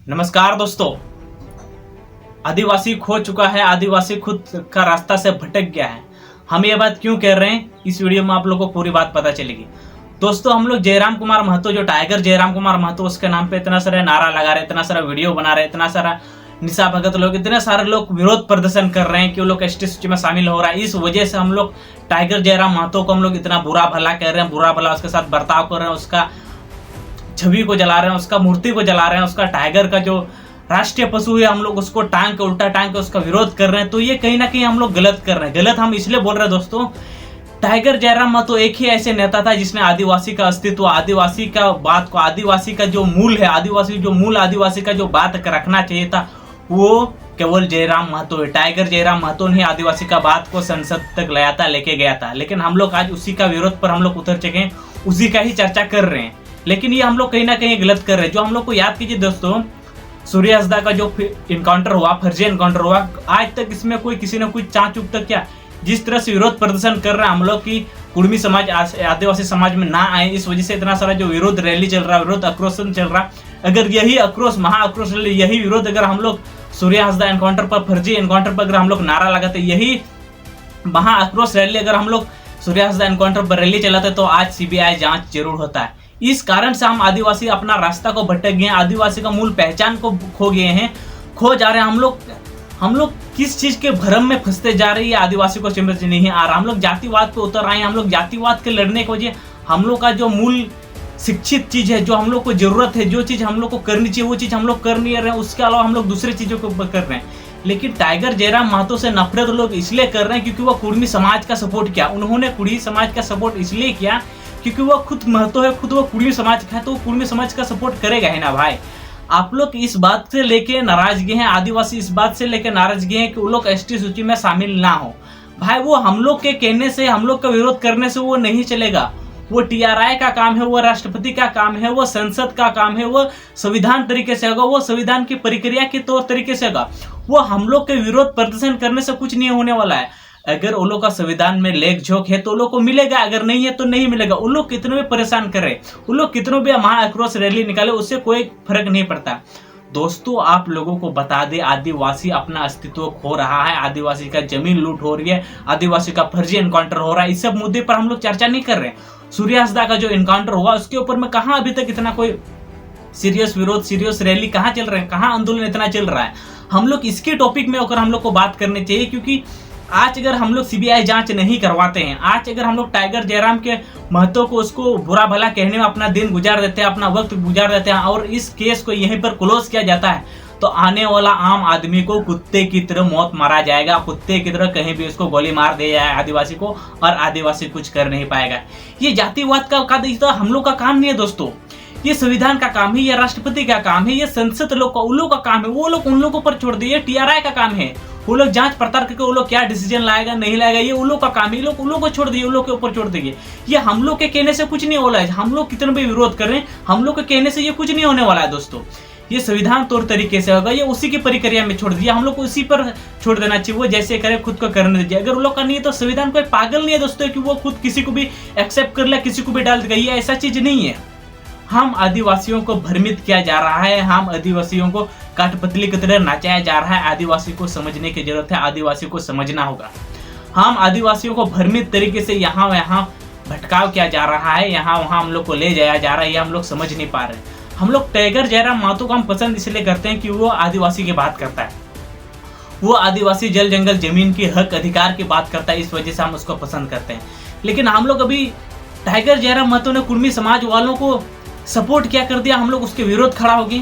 नमस्कार दोस्तों। आदिवासी खो चुका है, आदिवासी खुद का रास्ता से भटक गया है। हम ये बात क्यों कह रहे हैं, इस वीडियो में आप लोगों को पूरी बात पता चलेगी। दोस्तों, हम लोग जयराम कुमार महतो, जो टाइगर जयराम कुमार महतो, उसके नाम पे इतना सारा नारा लगा रहे, इतना सारा वीडियो बना रहे, इतना सारा निशा भगत लोग, इतने सारे लोग विरोध प्रदर्शन कर रहे हैं कि वो लोग एसटी सूची में शामिल हो रहा है। इस वजह से हम लोग टाइगर जयराम महतो को हम लोग इतना बुरा भला कह रहे हैं, बुरा भला उसके साथ बर्ताव कर रहे हैं, उसका छवि को जला रहे हैं, उसका मूर्ति को जला रहे हैं, उसका टाइगर का जो राष्ट्रीय पशु है हम लोग उसको टांग के उल्टा टांग के उसका विरोध कर रहे हैं। तो ये कहीं ना कहीं हम लोग गलत कर रहे हैं। गलत हम इसलिए बोल रहे हैं दोस्तों, टाइगर जयराम महतो एक ही ऐसे नेता था जिसने आदिवासी का अस्तित्व, आदिवासी का बात को, आदिवासी का जो मूल है, आदिवासी का जो बात रखना चाहिए था, वो केवल जयराम महतो है। टाइगर जयराम महतो ने आदिवासी का बात को संसद तक लाया था, लेके गया था। लेकिन हम लोग आज उसी का विरोध पर हम लोग उतर चुके हैं, उसी का ही चर्चा कर रहे हैं। लेकिन ये हम लोग कहीं ना कहीं गलत कर रहे हैं। जो हम लोग को याद कीजिए दोस्तों, सूर्य हंसदा का जो इनकाउंटर हुआ, फर्जी इनकाउंटर हुआ, आज तक इसमें कोई किसी ने कोई चाँच चूक तक क्या, जिस तरह से विरोध प्रदर्शन कर रहे हैं हम लोग की कुर्मी समाज आदिवासी समाज में ना आए, इस वजह से इतना सारा जो विरोध रैली चल रहा है, विरोध आक्रोशन चल रहा है। अगर यही आक्रोश, महाआक्रोश, यही विरोध अगर हम लोग सूर्य हंसदा एनकाउंटर पर, फर्जी एनकाउंटर पर अगर हम लोग नारा लगाते, यही महाआक्रोश रैली अगर हम लोग सूर्य हंसदा एनकाउंटर पर रैली चलाते, तो आज सीबीआई जांच जरूर होता है। इस कारण से हम आदिवासी अपना रास्ता को भटक गए हैं, आदिवासी का मूल पहचान को खो गए हैं, खो जा रहे हैं। हम लोग किस चीज के भ्रम में फंसते जा रही है, आदिवासी को समझ नहीं आ रहा। हम लोग जातिवाद पे उतर आए हैं। हम लोग जातिवाद के लड़ने की वजह, हम लोग का जो मूल शिक्षित चीज है, जो हम लोग को जरूरत है, जो चीज हम लोग को करनी चाहिए, वो चीज हम लोग कर नहीं रहे हैं। उसके अलावा हम लोग दूसरी चीजों को कर रहे हैं। लेकिन टाइगर जयराम महतो से नफरत लोग इसलिए कर रहे हैं क्योंकि वो कुर्मी समाज का सपोर्ट किया। उन्होंने कुर्मी समाज का सपोर्ट इसलिए किया क्योंकि वो खुद महतो है, खुद वो कुर्मी समाज का है, तो कुर्मी समाज का सपोर्ट करेगा है ना भाई। आप लोग इस बात से लेके नाराजगी हैं, आदिवासी इस बात से लेके नाराजगी हैं कि वो लोग एसटी सूची में शामिल ना हो। भाई वो हम लोग के कहने से, हम लोग का विरोध करने से वो नहीं चलेगा। वो टीआरआई का काम है, वो राष्ट्रपति का काम है, वो संसद का काम है, वो संविधान तरीके से होगा, वो संविधान की प्रक्रिया के तौर तरीके से होगा। वो हम लोग के विरोध प्रदर्शन करने से कुछ नहीं होने वाला है। अगर उन लोग का संविधान में लेख झोंक है तो उन लोग को मिलेगा, अगर नहीं है तो नहीं मिलेगा। उन लोग कितने भी परेशान करे, उन लोग कितनों भी महाआक्रोश रैली निकाले, उससे कोई फर्क नहीं पड़ता। दोस्तों, आप लोगों को बता दे, आदिवासी अपना अस्तित्व खो रहा है, आदिवासी का जमीन लूट हो रही है, आदिवासी का फर्जी एनकाउंटर हो रहा है। इस सब मुद्दे पर हम लोग चर्चा नहीं कर रहे। सूर्य हंसदा का जो एनकाउंटर हुआ उसके ऊपर में कहाँ अभी तक इतना कोई सीरियस विरोध, सीरियस रैली कहाँ चल रहे हैं, कहाँ आंदोलन इतना चल रहा है। हम लोग इसके टॉपिक में होकर हम लोग को बात करनी चाहिए, क्योंकि आज अगर हम लोग सीबीआई जांच नहीं करवाते हैं, आज अगर हम लोग टाइगर जयराम के महतो को, उसको बुरा भला कहने में अपना दिन गुजार देते हैं, अपना वक्त गुजार देते हैं, और इस केस को यहीं पर क्लोज किया जाता है, तो आने वाला आम आदमी को कुत्ते की तरह मौत मारा जाएगा। कुत्ते की तरह कहीं भी उसको गोली मार दिया जाए आदिवासी को, और आदिवासी कुछ कर नहीं पाएगा। ये जातिवाद का हम लोग का काम नहीं है दोस्तों। ये संविधान का काम है, ये राष्ट्रपति का काम है, ये संसद लोग का, उन लोग का काम है। वो लोग उन लोगों पर छोड़ दिए, टीआरआई का काम है। वो लोग जांच पड़ताल करके वो लोग क्या डिसीजन लाएगा नहीं लाएगा, ये उन लोग का काम है। उन लोग को छोड़ दिए, उन लोग के ऊपर छोड़ दिए। ये हम लोग के कहने से कुछ नहीं हो रहा है। हम लोग कितने भी विरोध कर रहे हैं, हम लोग के कहने से ये कुछ नहीं होने वाला है दोस्तों। ये संविधान तौर तरीके से होगा, ये उसी की प्रक्रिया में छोड़ दिया। हम लोग को उसी पर छोड़ देना चाहिए। वो जैसे करे खुद को करने दीजिए। अगर वो लोग का नहीं है तो संविधान कोई पागल नहीं है दोस्तों कि वो खुद किसी को भी एक्सेप्ट कर ले, किसी को भी डाल देगा। ये ऐसा चीज नहीं है। हम आदिवासियों को भ्रमित किया जा रहा है, हम आदिवासियों को काठपतली की तरह नचाया जा रहा है। आदिवासी को समझने की जरूरत है, आदिवासी को समझना होगा। हम आदिवासियों को भ्रमित तरीके से यहाँ वहाँ भटकाव किया जा रहा है, यहाँ वहाँ हम लोग को ले जाया जा रहा है, ये हम लोग समझ नहीं पा रहे। हम लोग टाइगर जयराम महतो को हम पसंद इसलिए करते हैं कि वो आदिवासी की बात करता है, वो आदिवासी जल जंगल जमीन की हक अधिकार की बात करता है, इस वजह से हम उसको पसंद करते हैं। लेकिन हम लोग अभी टाइगर जयराम महतो ने कुर्मी समाज वालों को सपोर्ट क्या कर दिया, हम लोग उसके विरोध खड़ा हो गए।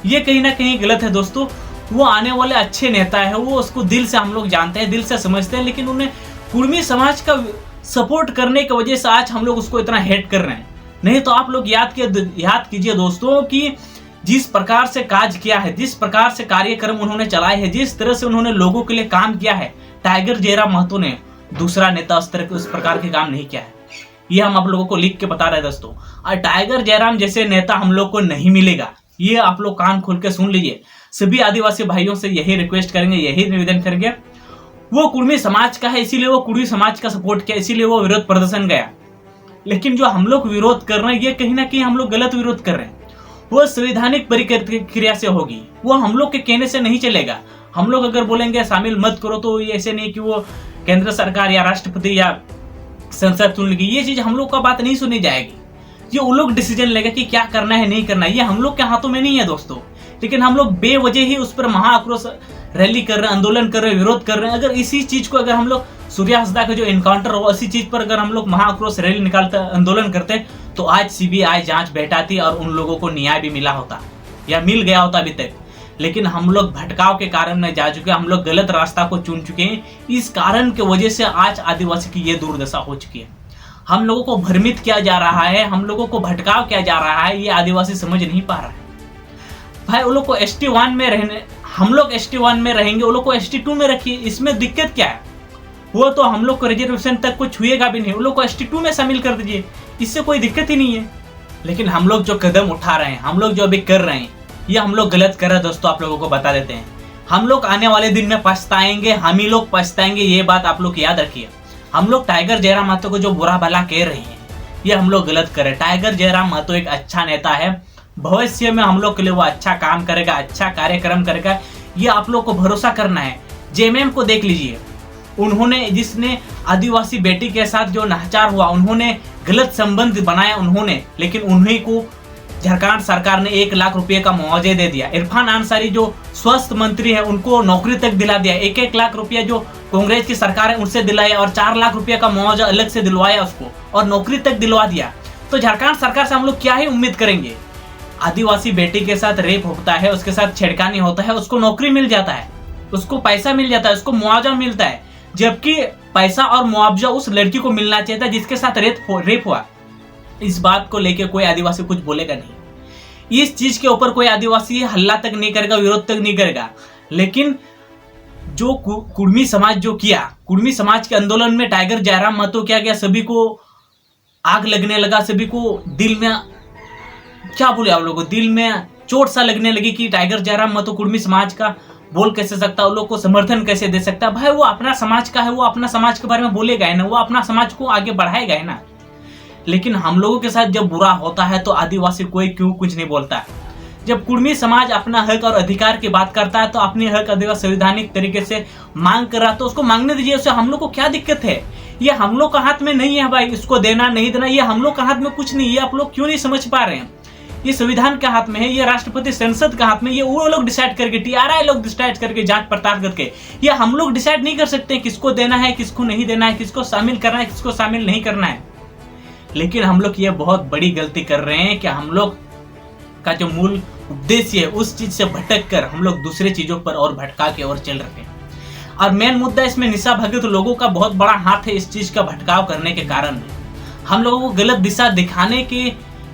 ये कहीं ना कहीं गलत है दोस्तों। वो आने वाले अच्छे नेता है, वो उसको दिल से हम लोग जानते हैं, दिल से समझते हैं, लेकिन उन्हें कुर्मी समाज का सपोर्ट करने की वजह से आज हम लोग उसको इतना हेट कर रहे हैं। नहीं तो आप लोग याद कीजिए दोस्तों कि जिस प्रकार से काज किया है, जिस प्रकार से कार्यक्रम उन्होंने चलाए हैं, जिस तरह से उन्होंने लोगों के लिए काम किया है, टाइगर जयराम महतो ने, दूसरा नेता उस प्रकार के काम नहीं किया है। ये हम आप लोगों को लिख के बता रहे हैं दोस्तों। और टाइगर जयराम जैसे नेता हम लोग को नहीं मिलेगा, ये आप लोग कान खोल के सुन लीजिए। सभी आदिवासी भाइयों से यही रिक्वेस्ट करेंगे, यही निवेदन करेंगे। वो कुर्मी समाज का है, इसीलिए वो कुर्मी समाज का सपोर्ट किया, इसीलिए वो विरोध प्रदर्शन गया। लेकिन जो हम लोग विरोध कर रहे हैं, ये कहीं ना कहीं हम लोग गलत विरोध कर रहे हैं। वो संवैधानिक प्रक्रिया से होगी, वो हम लोग के कहने से नहीं चलेगा। हम लोग अगर बोलेंगे शामिल मत करो तो ये ऐसे नहीं कि वो केंद्र सरकार या राष्ट्रपति या संसद सुन लेगी, ये चीज हम लोग का बात नहीं सुनी जाएगी। ये वो लोग डिसीजन लेगा कि क्या करना है नहीं करना है, ये हम लोग के हाथों में नहीं है दोस्तों। लेकिन हम लोग बेवजह ही उस पर महाआक्रोश रैली कर रहे हैं, आंदोलन कर रहे हैं, विरोध कर रहे हैं। अगर इसी चीज को अगर हम लोग सूर्या हंसदा का जो एनकाउंटर हो इसी चीज पर अगर हम लोग महाआक्रोश रैली निकालते आंदोलन करते तो आज सीबीआई जांच बैठाती और उन लोगों को न्याय भी मिला होता या मिल गया होता अभी तक। लेकिन हम लोग भटकाव के कारण में जा चुके हैं, हम लोग गलत रास्ता को चुन चुके हैं। इस कारण की वजह से आज आदिवासी की ये दुर्दशा हो चुकी है। हम लोगों को भ्रमित किया जा रहा है, हम लोगों को भटकाव किया जा रहा है, ये आदिवासी समझ नहीं पा रहा है। भाई वो लोग को ST1 में रहने, हम लोग ST1 में रहेंगे, वो लोग को ST2 में रखिए, इसमें दिक्कत क्या है? वो तो हम लोग को रिजर्वेशन तक कुछ छुएगा भी नहीं, वो लोग को ST2 में शामिल कर दीजिए, इससे कोई दिक्कत ही नहीं है। लेकिन हम लोग जो कदम उठा रहे हैं, हम लोग जो अभी कर रहे हैं, ये हम लोग गलत कर रहे हैं दोस्तों। आप लोगों को बता देते हैं, हम लोग आने वाले दिन में पछताएंगे, हम ही लोग पछताएंगे, ये बात आप लोग याद रखिए। हम लोग टाइगर जयराम महतो को जो बुरा भला कह रहे हैं, ये हम लोग गलत कर रहे हैं। टाइगर जयराम महतो एक अच्छा नेता है, भविष्य में हम लोग के लिए वो अच्छा काम करेगा, अच्छा कार्यक्रम करेगा, ये आप लोग को भरोसा करना है। जेएमएम को देख लीजिए, उन्होंने जिसने आदिवासी बेटी के साथ जो नाहचार हुआ, उन्होंने गलत संबंध बनाया उन्होंने, लेकिन उन्हीं को झारखंड सरकार ने 1 लाख रुपए का मुआवजा दे दिया। इरफान अंसारी जो स्वास्थ्य मंत्री है, उनको नौकरी तक दिला दिया। 1-1 लाख रुपया जो कांग्रेस की सरकार है उनसे दिलाया और 4 लाख रुपया का मुआवजा अलग से दिलवाया उसको और नौकरी तक दिलवा दिया। तो झारखंड सरकार से हम लोग क्या ही उम्मीद करेंगे? आदिवासी बेटी के साथ रेप होता है, उसके साथ छेड़खानी होता है, उसको नौकरी मिल जाता है, उसको पैसा मिल जाता है, उसको मुआवजा मिलता है, जबकि पैसा और मुआवजा उस लड़की को मिलना चाहिए था जिसके साथ रेप हुआ। इस बात को लेकर कोई आदिवासी कुछ बोलेगा नहीं, इस चीज के ऊपर कोई आदिवासी हल्ला तक नहीं करेगा, विरोध तक नहीं करेगा। लेकिन जो कुर्मी समाज जो किया, कुर्मी समाज के आंदोलन में टाइगर जयराम महतो क्या गया, सभी को आग लगने लगा, सभी को दिल में क्या बोले आप लोगों को, दिल में चोट सा लगने लगी कि टाइगर जयराम महतो कुर्मी समाज का बोल कैसे सकता, उन लोग को समर्थन कैसे दे सकता है। भाई वो अपना समाज का है, वो अपना समाज के बारे में बोलेगा है ना, वो अपना समाज को आगे बढ़ाएगा है ना। लेकिन हम लोगों के साथ जब बुरा होता है तो आदिवासी कोई क्यों कुछ नहीं बोलता है। जब कुर्मी समाज अपना हक और अधिकार की बात करता है तो अपने हक अधिकार संवैधानिक तरीके से मांग कर रहा तो उसको मांगने दीजिए, उससे हम लोग को क्या दिक्कत है? ये हम लोग का हाथ में नहीं है भाई, इसको देना नहीं देना ये हम लोग का हाथ में कुछ नहीं। ये आप लोग क्यों नहीं समझ पा रहे हैं? ये संविधान के हाथ में है, ये राष्ट्रपति संसद के हाथ में, ये वो लोग डिसाइड करके, TRI लोग डिसाइड करके, जांच पड़ताल करके, ये हम लोग डिसाइड नहीं कर सकते किसको देना है, किसको नहीं देना है, किसको शामिल करना है, किसको शामिल नहीं करना है। लेकिन हम लोग ये बहुत बड़ी गलती कर रहे हैं कि हम लोग का जो मूल उद्देश्य है उस चीज से भटक कर हम लोग दूसरे चीजों पर और भटका के और चल रहे हैं। और मेन मुद्दा इसमें निशा भगत लोगों का बहुत बड़ा हाथ है। इस चीज का भटकाव करने के कारण हम लोगों को गलत दिशा दिखाने की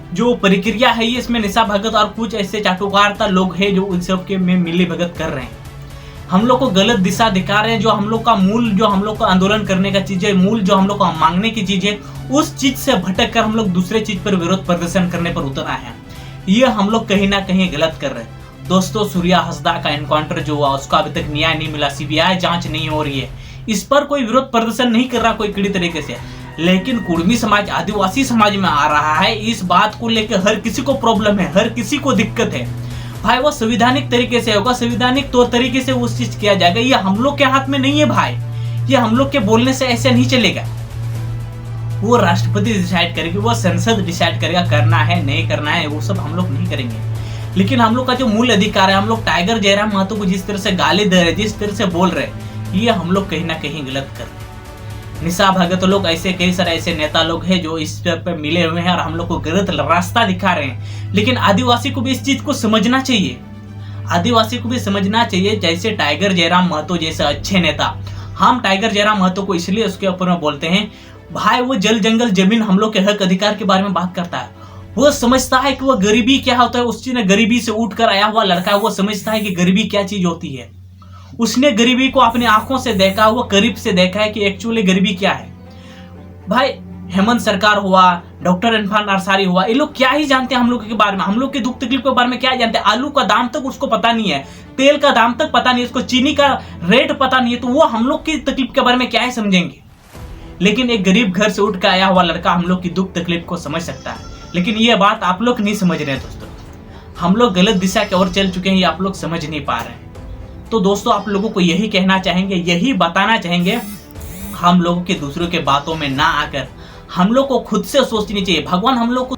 जो प्रक्रिया है, ये इसमें निशा भगत और कुछ ऐसे चाटुकारता लोग हैं जो उन सब के में मिली भगत कर रहे हैं, हम लोग को गलत दिशा दिखा रहे हैं। जो हम लोग का मूल, जो हम लोग का आंदोलन करने का चीज है, मूल जो हम लोग का मांगने की चीज है, उस चीज से भटक कर हम लोग दूसरे चीज पर विरोध प्रदर्शन करने पर उतर आए हैं। ये हम लोग कहीं ना कहीं गलत कर रहे हैं दोस्तों। सूर्या हंसदा का एनकाउंटर जो हुआ उसका अभी तक न्याय नहीं मिला, CBI जांच नहीं हो रही है, इस पर कोई विरोध प्रदर्शन नहीं कर रहा कोई किसी तरीके से। लेकिन कुर्मी समाज आदिवासी समाज में आ रहा है, इस बात को लेकर हर किसी को प्रॉब्लम है, हर किसी को दिक्कत है। भाई वो संवैधानिक तरीके से होगा, संवैधानिक तौर तरीके से उस चीज किया जाएगा। ये हम लोग के हाथ में नहीं है भाई, ये हम लोग के बोलने से ऐसे नहीं चलेगा। वो राष्ट्रपति डिसाइड करेगी, वो संसद डिसाइड करेगा करना है नहीं करना है, वो सब हम लोग नहीं करेंगे। लेकिन हम लोग का जो मूल अधिकार है, हम लोग टाइगर जयराम महतो को जिस तरह से गाली दे रहे, जिस तरह से बोल रहे, ये हम लोग कहीं ना कहीं गलत कर रहे। निशा भगत लोग ऐसे कई सारे ऐसे नेता लोग हैं जो इस पे मिले हुए हैं और हम लोग को गलत रास्ता दिखा रहे हैं। लेकिन आदिवासी को भी इस चीज को समझना चाहिए, आदिवासी को भी समझना चाहिए। जैसे टाइगर जयराम महतो जैसे अच्छे नेता, हम टाइगर जयराम महतो को इसलिए उसके ऊपर में बोलते हैं भाई, वो जल जंगल जमीन हम लोग के हक अधिकार के बारे में बात करता है। वो समझता है कि वो गरीबी क्या होता है, उस चीज ने गरीबी से उठ कर आया हुआ लड़का है, वो समझता है कि गरीबी क्या चीज होती है। उसने गरीबी को अपनी आंखों से देखा, वो करीब से देखा है कि एक्चुअली गरीबी क्या है। भाई हेमंत सरकार हुआ, डॉक्टर इरफान अंसारी हुआ, ये लोग क्या ही जानते हैं हम लोग के बारे में, हम लोग के दुख तकलीफ के बारे में क्या जानते हैं। आलू का दाम तक उसको पता नहीं है, तेल का दाम तक पता नहीं है, उसको चीनी का रेट पता नहीं है, तो वो हम लोग की तकलीफ के बारे में क्या ही समझेंगे। लेकिन एक गरीब घर से उठ कर आया हुआ लड़का हम लोग की दुख तकलीफ को समझ सकता है। लेकिन ये बात आप लोग नहीं समझ रहे हैं दोस्तों। हम लोग गलत दिशा की ओर चल चुके हैं, ये आप लोग समझ नहीं पा रहे हैं। तो दोस्तों आप लोगों को यही कहना चाहेंगे, यही बताना चाहेंगे, हम लोगों के दूसरों के बातों में ना आकर हम लोग को खुद से सोचनी चाहिए। भगवान हम लोग को